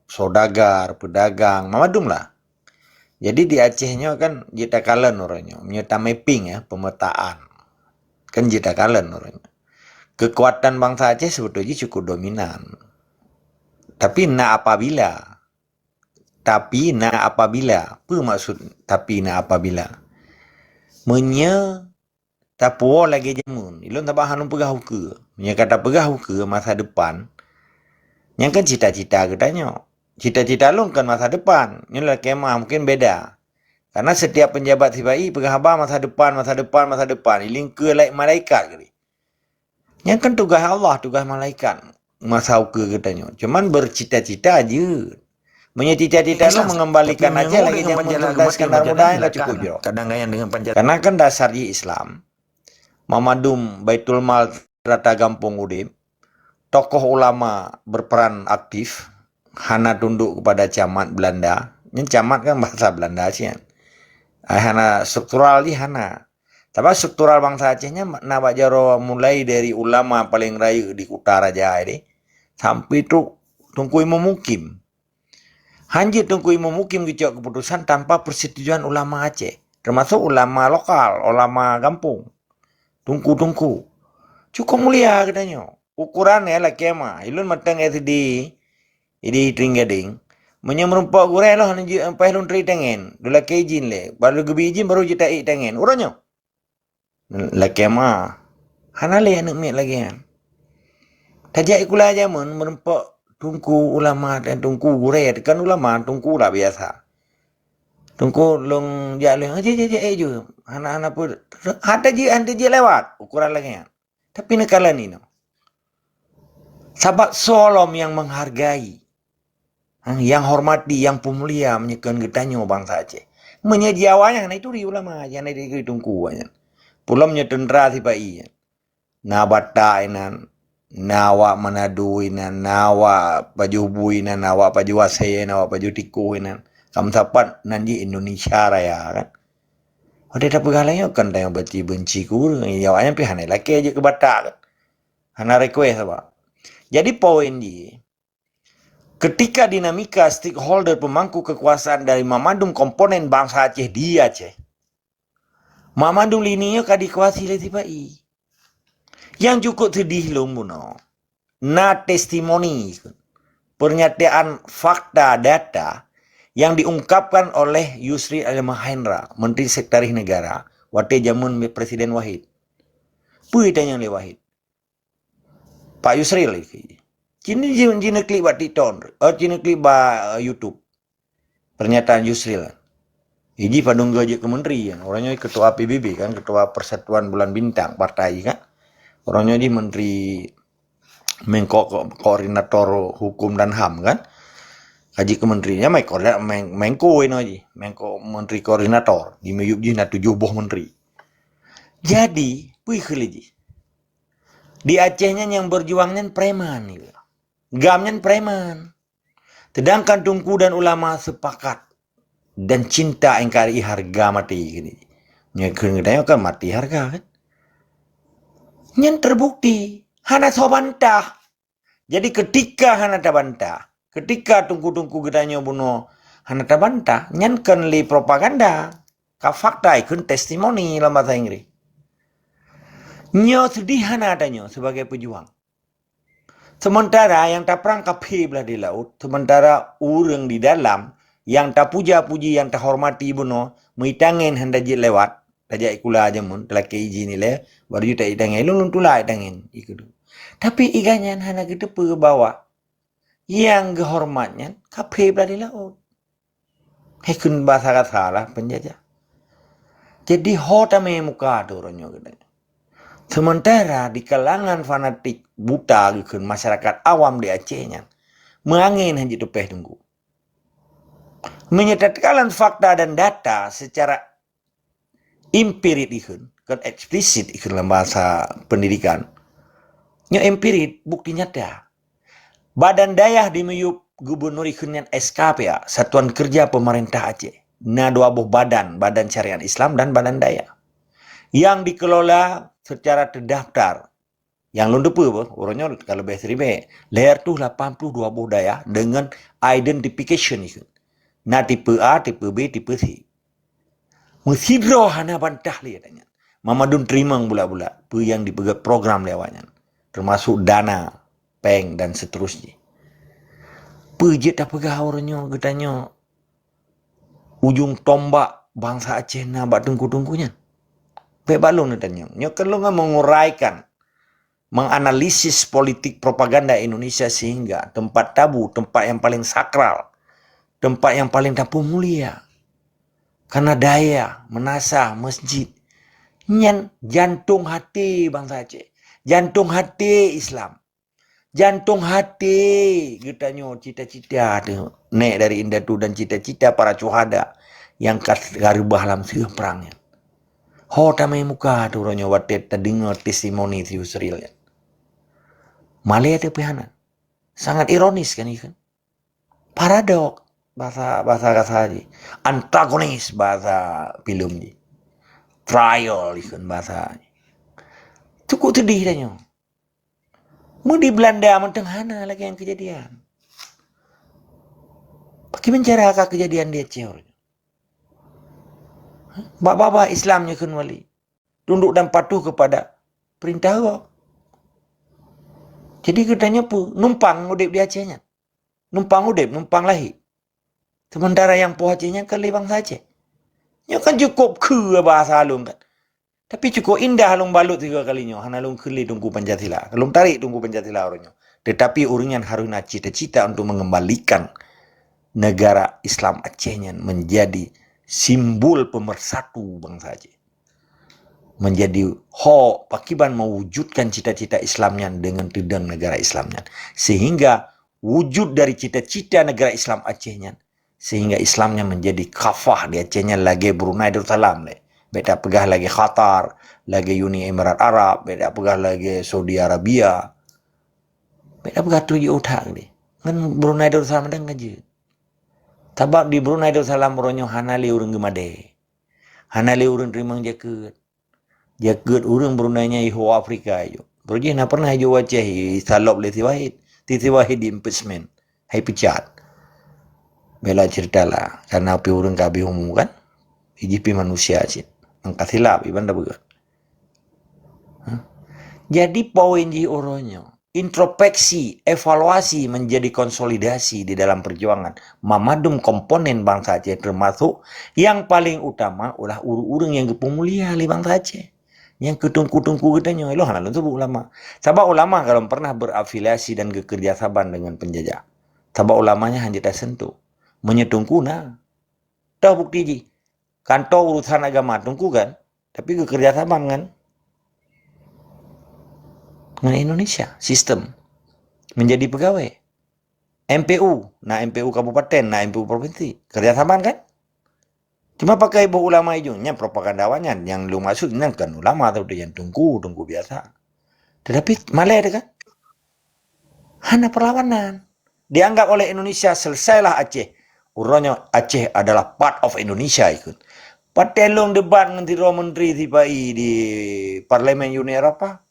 saudagar, pedagang, mamadum lah. Jadi di Acehnya kan jita kalen orangnya, menyerta mapping ya, pemetaan. Kan jita kalen orangnya. Kekuatan bangsa Aceh sebetulnya cukup dominan. Tapi apabila, apa maksud tapi apabila? Menye tapuo lagi jamun, ilun tabah hanum pegah huke. Menye kata pegah huke masa depan, yang kan cita-cita katanya. Cita-cita lu kan masa depan, nyolah kemah mungkin beda. Karena setiap penjabat sipai pegah haba masa depan, iling ke laik malaikat kali. Yang kan tugas Allah, tugas malaikat. Masa huke katanya. Cuman bercita-cita aja. Menyecita-cita lu mengembalikan aja lagi zaman Sultan Iskandar Muda lah cukup jo. Kadang-kadang dengan pancasila. Karena kan dasarnya Islam. Mamadum Baitul Mal Rata Gampung Udip. Tokoh ulama berperan aktif. Hana tunduk kepada camat Belanda. Ini camat kan bahasa Belanda sih kan. Hana struktural di Hana. Tapi struktural bangsa Acehnya nabak jaro mulai dari ulama paling raya di utara Jaya ini. Sampai tu tungkui memukim. Hanjir tungkui memukim kecok keputusan tanpa persetujuan ulama Aceh. Termasuk ulama lokal, ulama kampung. Tungku. Cukup mulia katanya. Ukurannya lah kema. Ilun matang di Tringgading. Menyemrumpak gurai lah sampai lun tri tengen. Dula kejin le. Baru gebi izin baru jita tengen. Uranya. Lah kema. Hana le anak mek lagi kan. Tajak ikula jaman merempak tungku ulama dan tungku gurai. Kan ulama tungku lah biasa. Tungku long jalan aja je. Anak-anak pun hanta je lewat ukuran lagi kan. Tapi nekala ni no. Sahabat solom yang menghargai, yang hormati, yang pemulia menyekan getanyo bangsa Aceh. Menyediawanya na itu di ulama aja na di tungku aja. Pulau menyetendra si pai. Na bata inan, nawa Manado inan, nawa pajubu inan, nawa pajuwase, nawa pajutiku inan. Kamu sapat nanti Indonesia raya kan. Ada tak pegalanya kan tayang benci kur, jawabnya pi hanai laki aja ke Batak kan. Hana request apa. Jadi poin dia, ketika dinamika stakeholder pemangku kekuasaan dari Mamadum komponen bangsa Aceh di Aceh. Mamadum lininya kadikuasi le tibai. Yang cukup sedih lumbuno. Na testimoni, pernyataan fakta data yang diungkapkan oleh Yusri Al-Mahendra, Menteri Sekretaris Negara, waktu zaman Presiden Wahid. Pui tanya le Wahid. Pak Yusri lagi. Cina klik buat TikTok, cina klik buat YouTube. Pernyataan Yusri lah. Ini padung gaji ke menteri kan. Orangnya ketua PBB kan, ketua Persatuan Bulan Bintang partai kan. Orangnya di menteri koordinator hukum dan HAM kan. Kaji kementerinya Menko ini aja, Menko Menteri Koordinator di meyup ji na 7 boh menteri. Jadi, puih keliji. Di Acehnya yang berjuangnya preman gitu. Gamnya preman. Sedangkan tungku dan ulama sepakat dan cinta engkari harga mati gini. Nyekeng kan mati harga kan. Yang terbukti hana sobantah. Jadi ketika hana tabantah, ketika tungku-tungku gedanya bunuh hana tabantah, nyankan li propaganda, ka fakta ikun testimoni dalam bahasa Inggris. Nyo sedih hana adanya sebagai pejuang. Sementara yang tak perang kapi belah di laut, sementara orang di dalam yang tak puja-puji, yang tak hormati bunuh, meitangin hendak je lewat, tajak ikula aja mun, telah ke izin ni baru juta itangin, lulun tulai itangin, ikut. Tapi ikannya hana kita ke bawah. Yang kehormatnya kape belah di laut. Hekun bahasa salah penjajah. Jadi hota me muka tu orangnya katanya. Sementara di kalangan fanatik buta gitu masyarakat awam di Acehnya mengangin hanya tupeh tunggu. Menyatakan fakta dan data secara empirik ikun, kan eksplisit ikun dalam bahasa pendidikan. Nya empirik bukti nyata. Badan Dayah di meyup gubernur ikun yang SKP ya, Satuan Kerja Pemerintah Aceh. Nah dua buah badan Syariat Islam dan Badan Dayah. Yang dikelola secara terdaftar Yang lunde apa? Orangnya kalau bahasa ribe, layer tu 82 budaya dengan identification itu. Nah tipe A, tipe B, tipe C. Mesidro hana bantah li katanya. Mamadun terima bula-bula. Pu yang dipegat program lewatnya. Termasuk dana, peng dan seterusnya. Pejit tak pegah orangnya katanya. Ujung tombak bangsa Aceh na bak tungku-tungkunya. Pek balung katanya. Nyo kalau nggak menguraikan, menganalisis politik propaganda Indonesia sehingga tempat tabu, tempat yang paling sakral, tempat yang paling tapu mulia. Karena daya, menasah, masjid. Nyan jantung hati bangsa Aceh. Jantung hati Islam. Jantung hati katanya cita-cita tu. Nek dari Indah tu dan cita-cita para cuhada yang karubah dalam siang perangnya. Ho tamai muka tu ronyo watet terdengar testimoni si Yusril. Malaya tu pihana. Sangat ironis kan ikan. Paradok bahasa kata ni. Antagonis bahasa film ni. Trial ikan bahasa ni. Cukup sedih tanya. Mau di Belanda menteng hana lagi yang kejadian. Pakai mencari kejadian dia cewek. Bapa Islamnya kan wali. Tunduk dan patuh kepada perintah Allah. Jadi katanya pu numpang udip di Acehnya. Numpang udip, numpang lahir. Sementara yang puh Acehnya kan lebang saja. Ya kan cukup ke bahasa alung kan. Tapi cukup indah alung balut 3 kalinya. Han alung keli tunggu Pancasila. Alung tarik tunggu Pancasila orangnya. Tetapi orangnya harus nak cita-cita untuk mengembalikan negara Islam Acehnya menjadi simbol pemersatu bangsa Aceh. Menjadi pakiban mewujudkan cita-cita Islamnya dengan tedang negara Islamnya. Sehingga wujud dari cita-cita negara Islam Acehnya. Sehingga Islamnya menjadi kafah di Acehnya lagi Brunei Darussalam. Beda pegah lagi Qatar, lagi Uni Emirat Arab, beda pegah lagi Saudi Arabia. Beda pegah tujuh utak ni. Kan Brunei Darussalam ada ngaji. Tabak di Brunei Darussalam ronyo hanali urang gemade. Hanali urang rimang jaket. Jaket urang Brunei-nya iho Afrika ayo. Berji na pernah ayo Aceh salop le Tiwahid. Tiwahid di impeachment. Hai pecat. Bela cerita lah. Karena api urang kabi umum kan. IGP manusia aja. Angkat silap iban dah begat. Jadi poin di oronyo. Introspeksi, evaluasi menjadi konsolidasi di dalam perjuangan. Memadum komponen bangsa Aceh termasuk yang paling utama adalah urang yang kepemulia di bangsa Aceh. Yang ketungku-tungku katanya. Loh, halal itu ulama. Sabab ulama kalau pernah berafiliasi dan bekerjasama dengan penjajah. Sabab ulamanya hanya tak sentuh. Menyetungku nah. Tahu bukti ji. Kantor urusan agama tunggu kan. Tapi kerjasama kan. Dengan Indonesia. Sistem. Menjadi pegawai. MPU. Nah MPU kabupaten. Nah MPU provinsi. Kerjasama kan. Cuma pakai ibu ulama itu. Yang propagandawannya. Yang lu maksudnya kan ulama. Atau yang tunggu biasa. Tetapi malah ada kan. Hanya perlawanan. Dianggap oleh Indonesia selesailah Aceh. Urangnya Aceh adalah part of Indonesia ikut. Patelong debat dengan menteri di Parlemen Uni Eropa.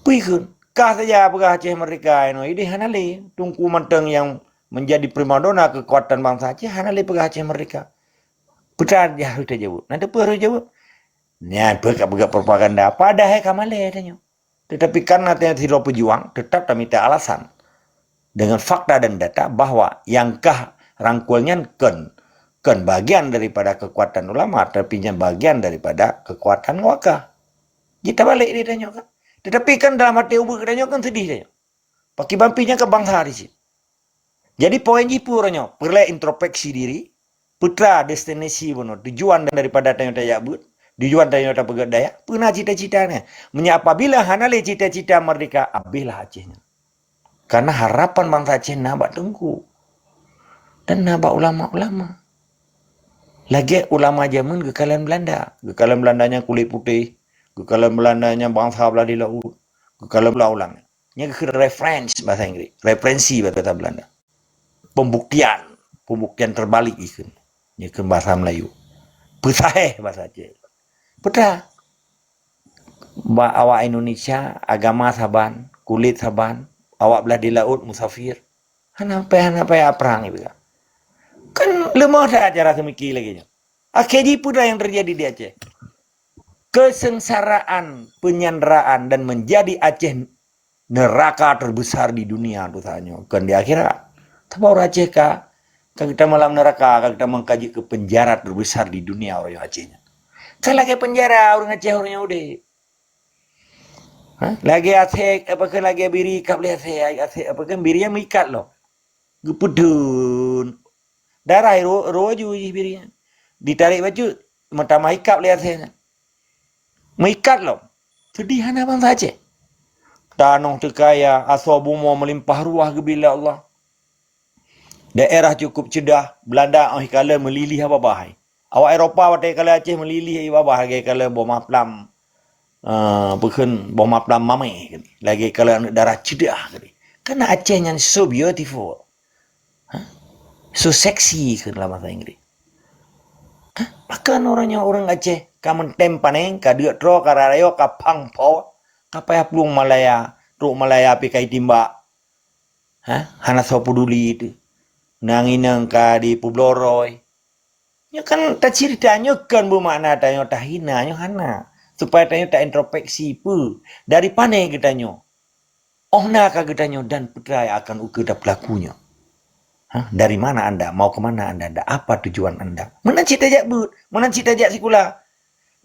Puikun. Kah saja pegah Aceh mereka. Ini hanali. Tungku menteng yang menjadi primadona kekuatan bangsa Aceh. Hanali pegah Aceh mereka. Putar dia harus jawab. Nanti apa harus jawab? Ini pegah propaganda. Padahal kamale tanya. Tetapi karena tidak pejuang, tetap kami tak alasan. Dengan fakta dan data bahwa yang kah rangkulnya kan bagian daripada kekuatan ulama, tapi bagian daripada kekuatan wakah. Kita balik dia tanya kan. Tetapi kan dalam hati ubah katanya kan sedih dia. Pakai bampinya ke bangsa di sini. Jadi poin jipurnya perlu introspeksi diri, putra destinasi benar, tujuan daripada tanya but, tujuan tanya pegat daya, pernah cita-citanya. Apabila hanale cita-cita merdeka, abilah Acehnya. Karena harapan bangsa Aceh nabak tengku. Dan nabak ulama-ulama. Lagi ulama zaman kekalahan Belanda. Kekalahan Belandanya kulit putih. Kekalahan Belandanya bangsa belah di laut. Kekalahan ulang. Ini reference bahasa Inggris. Referensi bahasa Belanda. Pembuktian terbalik ikan. Ini kan bahasa Melayu. Pesaheh bahasa Aceh. Betul. Awak Indonesia, agama saban, kulit saban, awak belah di laut musafir. Hanapai perang itu. Kan lemah dah cara semikir lagi. Akhirnya pun yang terjadi di Aceh. Kesengsaraan, penyanderaan dan menjadi Aceh neraka terbesar di dunia tu tanya. Kan di akhirat. Tapi orang Aceh kah? Kan kita malam neraka, kan kita mengkaji ke penjara terbesar di dunia orang Acehnya. Kan lagi penjara orang Aceh orangnya udah. Lagi Aceh, apa kan lagi biri kap lihat Aceh, apa kan birinya mikat loh. Gepudun. Darah roju birinya. Ditarik baju, mata mahikap lihat saya. Mengikat loh. Sedih hana bang saja. Tanah terkaya, aswabumo melimpah ruah gebila Allah. Daerah cukup cedah, Belanda kala melilih apa bahai. Awak Eropah watai kala Aceh melilih apa bahai kala bom aplam. Bukan bom aplam mamai. Lagi kala darah cedah. Karena Aceh yang so beautiful. So sexy kan dalam bahasa Inggris. Bahkan orangnya orang Aceh, kamen tempaneng, kadek tro, kararayo, kapang po, kapaya pelung Malaya, truk Malaya pikai timba. Hana so peduli itu. Nanginang ka di Publoroy. Ya kan tak ceritanya kan bermakna tanya tak hina nyo hana. Supaya tanya tak introspeksi pu. Dari pane kita nyo. Oh nak kita nyo dan putra akan uke dah pelakunya. Dari mana anda? Mau ke mana anda? Apa tujuan anda? Mana cita jak but? Mana cita jak sekolah?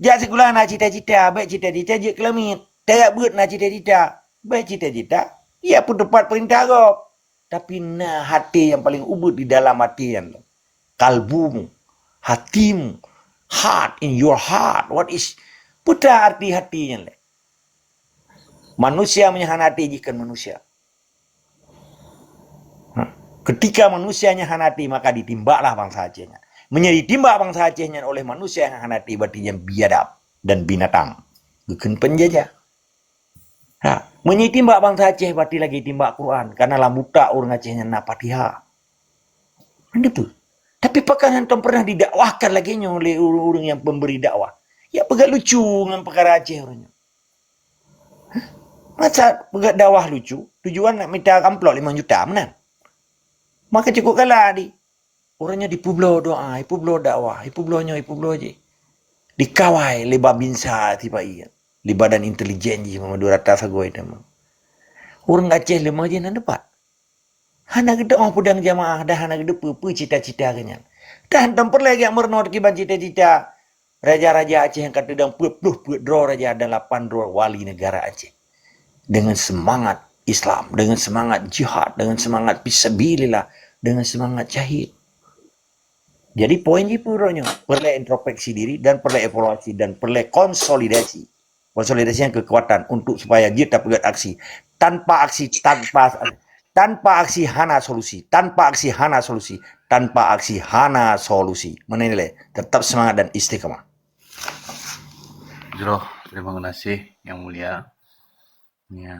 Jak sekolah nak cita-cita, baik cita-cita je kelamit. Tak but nak cita-cita, baik cita-cita. Ya pun tepat perintah kau. Tapi nah hati yang paling ubud di dalam hati yang kalbumu, hatimu, heart in your heart. What is putra arti hatinya? Manusia menyahanati jika manusia. Ketika manusianya hanati maka ditimbaklah bangsa Acehnya. Menjadi timbak bangsa Acehnya oleh manusia yang hanati berarti yang biadab dan binatang. Bukan penjajah. Menjadi timbak bangsa Aceh berarti lagi timbak Quran. Karena lambuta orang Acehnya nak patiha. Itu. Tapi apakah antum pernah didakwahkan lagi oleh orang yang pemberi dakwah? Ya pegat lucu dengan perkara Aceh orangnya. Masa pegat dakwah lucu? Tujuan nak minta amplop 5 juta menang. Maka cukup kalah di. Orangnya di Pueblo doa, di Pueblo dakwah, di Pueblo je. Dikawai lebar binsa tiba iya. Di badan intelijen je Muhammad Rata Sagoi nama. Orang Aceh lemah je nak dapat. Hana gede orang pudang jamaah dah hana gede apa cita-cita kenyan. Dan tempat lagi yang merenor kiban cita-cita. Raja-raja Aceh yang kata dang puh draw raja ada 8 draw wali negara Aceh. Dengan semangat Islam, dengan semangat jihad, dengan semangat fisabilillah, dengan semangat syahid. Jadi poin ini puronya perlu introspeksi diri dan perlu evaluasi dan perlu konsolidasi. Konsolidasinya kekuatan untuk supaya dia dapat aksi. Tanpa aksi hana solusi. Tanpa aksi hana solusi. Menilai tetap semangat dan istiqamah. Terima kasih yang mulia. Ya.